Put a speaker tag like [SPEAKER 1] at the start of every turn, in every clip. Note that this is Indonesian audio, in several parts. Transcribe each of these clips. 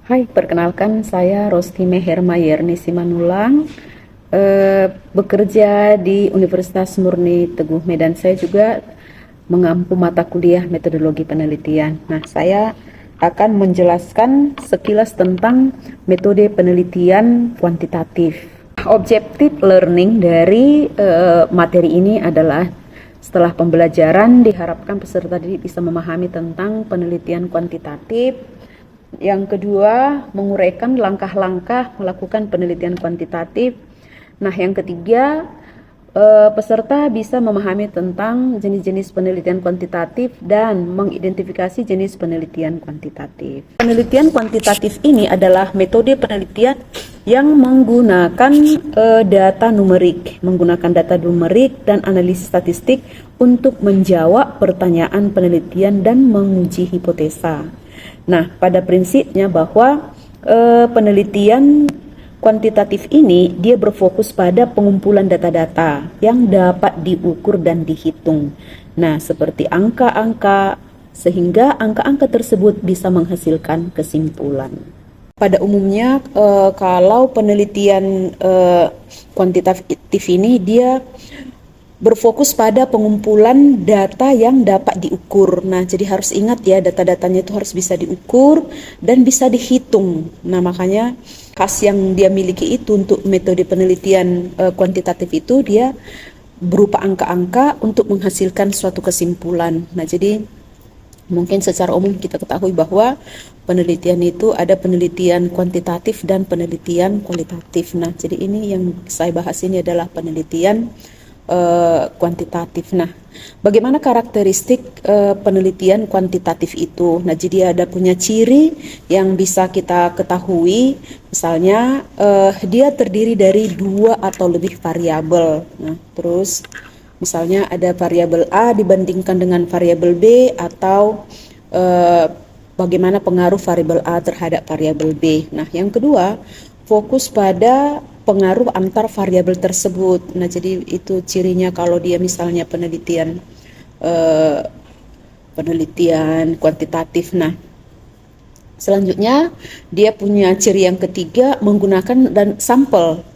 [SPEAKER 1] Hai, perkenalkan saya Rosti Meherma Yerni Simanulang, bekerja di Universitas Murni Teguh Medan. Saya juga mengampu mata kuliah metodologi penelitian. Nah, saya akan menjelaskan sekilas tentang metode penelitian kuantitatif. Objektif learning dari materi ini adalah setelah pembelajaran diharapkan peserta didik bisa memahami tentang penelitian kuantitatif. Yang kedua, menguraikan langkah-langkah melakukan penelitian kuantitatif. Nah, yang ketiga, peserta bisa memahami tentang jenis-jenis penelitian kuantitatif dan mengidentifikasi jenis penelitian kuantitatif. Penelitian kuantitatif ini adalah metode penelitian yang menggunakan data numerik, dan analisis statistik untuk menjawab pertanyaan penelitian dan menguji hipotesa. Nah, pada prinsipnya bahwa penelitian kuantitatif ini dia berfokus pada pengumpulan data-data yang dapat diukur dan dihitung. Nah, seperti angka-angka, sehingga angka-angka tersebut bisa menghasilkan kesimpulan. Pada umumnya, kalau penelitian kuantitatif ini dia berfokus pada pengumpulan data yang dapat diukur. Nah, jadi harus ingat ya, data-datanya itu harus bisa diukur dan bisa dihitung. Nah, makanya khas yang dia miliki itu untuk metode penelitian kuantitatif itu dia berupa angka-angka untuk menghasilkan suatu kesimpulan. Nah, jadi mungkin secara umum kita ketahui bahwa penelitian itu ada penelitian kuantitatif dan penelitian kualitatif. Nah, jadi ini yang saya bahas ini adalah penelitian kuantitatif. Nah, bagaimana karakteristik penelitian kuantitatif itu? Nah, jadi ada punya ciri yang bisa kita ketahui. Misalnya, dia terdiri dari 2 atau lebih variabel. Nah, terus misalnya ada variabel A dibandingkan dengan variabel B, atau bagaimana pengaruh variabel A terhadap variabel B. Nah, yang kedua, fokus pada pengaruh antar variabel tersebut. Nah, jadi itu cirinya kalau dia misalnya penelitian kuantitatif. Nah, selanjutnya dia punya ciri yang ketiga, menggunakan dan sampel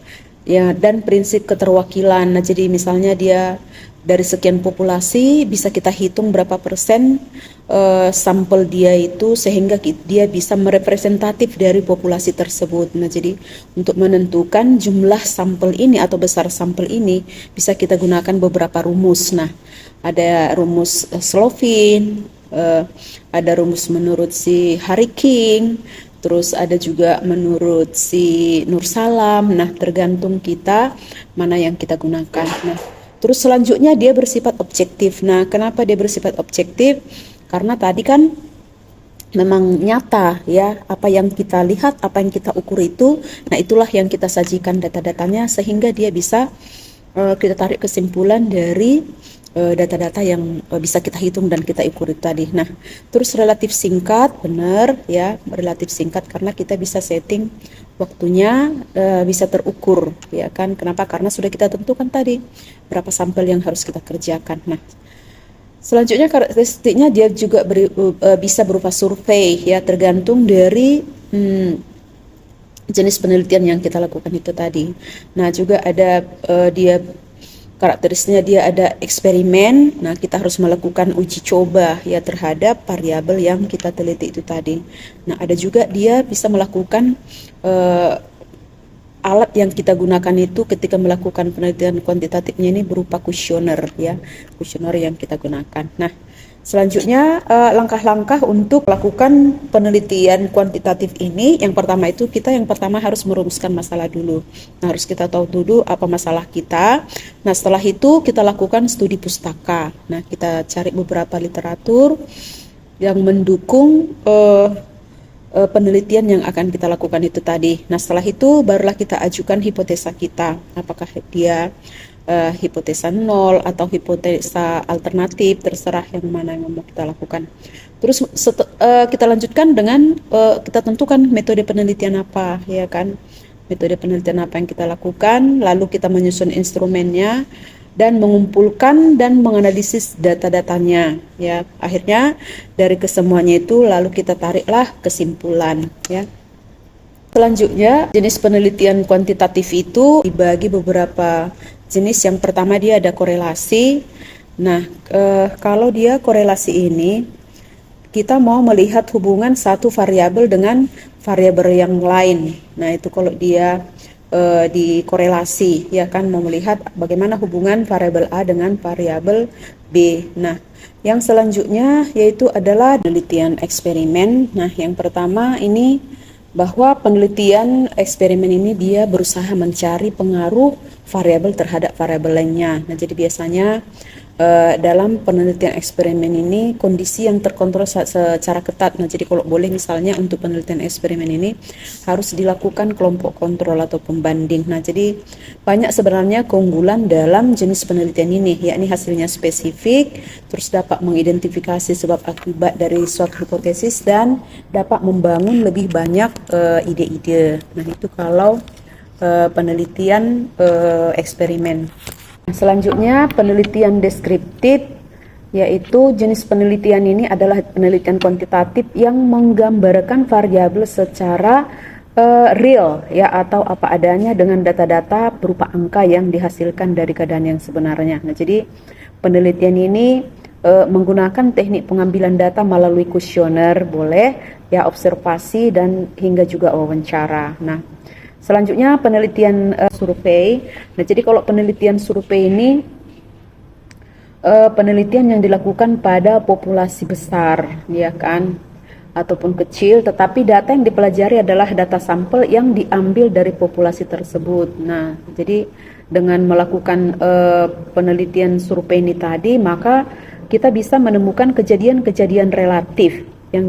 [SPEAKER 1] ya dan prinsip keterwakilan. Nah, jadi misalnya dia dari sekian populasi bisa kita hitung berapa persen sampel dia itu sehingga dia bisa merepresentatif dari populasi tersebut. Nah, jadi untuk menentukan jumlah sampel ini atau besar sampel ini bisa kita gunakan beberapa rumus. Nah, ada rumus Slovin, ada rumus menurut si Harry King, terus ada juga menurut si Nur Salam. Nah, tergantung kita mana yang kita gunakan. Nah, terus selanjutnya dia bersifat objektif. Nah, kenapa dia bersifat objektif? Karena tadi kan memang nyata ya, apa yang kita lihat, apa yang kita ukur itu, nah itulah yang kita sajikan data-datanya sehingga dia bisa kita tarik kesimpulan dari data-data yang bisa kita hitung dan kita ukur itu tadi. Nah, terus relatif singkat, benar ya, relatif singkat karena kita bisa setting waktunya bisa terukur ya kan. Kenapa? Karena sudah kita tentukan tadi berapa sampel yang harus kita kerjakan. Nah, selanjutnya karakteristiknya dia juga bisa berupa survei ya, tergantung dari jenis penelitian yang kita lakukan itu tadi. Nah, juga ada dia karakteristiknya dia ada eksperimen. Nah, kita harus melakukan uji coba ya terhadap variabel yang kita teliti itu tadi. Nah, ada juga dia bisa melakukan alat yang kita gunakan itu ketika melakukan penelitian kuantitatifnya ini berupa kuesioner ya, kuesioner yang kita gunakan. Nah, selanjutnya langkah-langkah untuk melakukan penelitian kuantitatif ini, yang pertama harus merumuskan masalah dulu. Nah, harus kita tahu dulu apa masalah kita. Nah, setelah itu kita lakukan studi pustaka. Nah, kita cari beberapa literatur yang mendukung penelitian yang akan kita lakukan itu tadi. Nah, setelah itu barulah kita ajukan hipotesa kita. Apakah dia hipotesa 0 atau hipotesa alternatif, terserah yang mana yang mau kita lakukan. Terus kita lanjutkan dengan kita tentukan metode penelitian apa ya kan. Metode penelitian apa yang kita lakukan, lalu kita menyusun instrumennya dan mengumpulkan dan menganalisis data-datanya ya. Akhirnya dari kesemuanya itu lalu kita tariklah kesimpulan ya. Selanjutnya, jenis penelitian kuantitatif itu dibagi beberapa jenis. Yang pertama dia ada korelasi. Nah, kalau dia korelasi ini, kita mau melihat hubungan satu variabel dengan variabel yang lain. Nah, itu kalau dia dikorelasi, ya kan, mau melihat bagaimana hubungan variabel A dengan variabel B. Nah, yang selanjutnya yaitu adalah penelitian eksperimen. Nah, yang pertama ini bahwa penelitian eksperimen ini dia berusaha mencari pengaruh variabel terhadap variabel lainnya. Nah, jadi biasanya dalam penelitian eksperimen ini kondisi yang terkontrol secara ketat. Nah, jadi kalau boleh misalnya untuk penelitian eksperimen ini harus dilakukan kelompok kontrol atau pembanding. Nah, jadi banyak sebenarnya keunggulan dalam jenis penelitian ini, yakni hasilnya spesifik, terus dapat mengidentifikasi sebab akibat dari suatu hipotesis dan dapat membangun lebih banyak ide-ide. Nah, itu kalau penelitian eksperimen. Selanjutnya penelitian deskriptif, yaitu jenis penelitian ini adalah penelitian kuantitatif yang menggambarkan variabel secara real, ya, atau apa adanya dengan data-data berupa angka yang dihasilkan dari keadaan yang sebenarnya. Nah, jadi penelitian ini menggunakan teknik pengambilan data melalui kuesioner, boleh, ya, observasi dan hingga juga wawancara. Nah, selanjutnya penelitian survei. Nah, jadi kalau penelitian survei ini penelitian yang dilakukan pada populasi besar, ya kan, ataupun kecil, tetapi data yang dipelajari adalah data sampel yang diambil dari populasi tersebut. Nah, jadi dengan melakukan penelitian survei ini tadi, maka kita bisa menemukan kejadian-kejadian relatif yang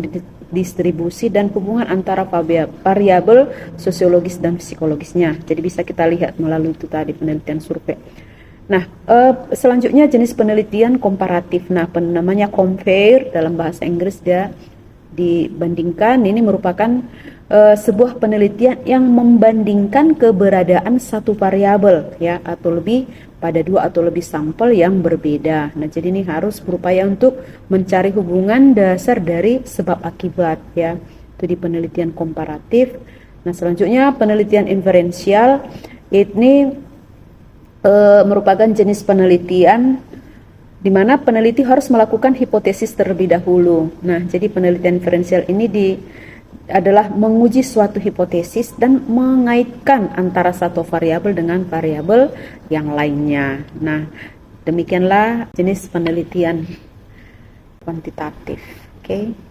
[SPEAKER 1] distribusi dan hubungan antara variabel sosiologis dan psikologisnya. Jadi bisa kita lihat melalui itu tadi penelitian survei. Nah, selanjutnya jenis penelitian komparatif. Nah, namanya compare dalam bahasa Inggris, dia dibandingkan. Ini merupakan sebuah penelitian yang membandingkan keberadaan satu variabel, ya, atau lebih pada dua atau lebih sampel yang berbeda. Nah, jadi ini harus berupaya untuk mencari hubungan dasar dari sebab akibat, ya. Itu di penelitian komparatif. Nah, selanjutnya penelitian inferensial. Ini merupakan jenis penelitian di mana peneliti harus melakukan hipotesis terlebih dahulu. Nah, jadi penelitian inferensial ini adalah menguji suatu hipotesis dan mengaitkan antara satu variabel dengan variabel yang lainnya. Nah, demikianlah jenis penelitian kuantitatif. Oke.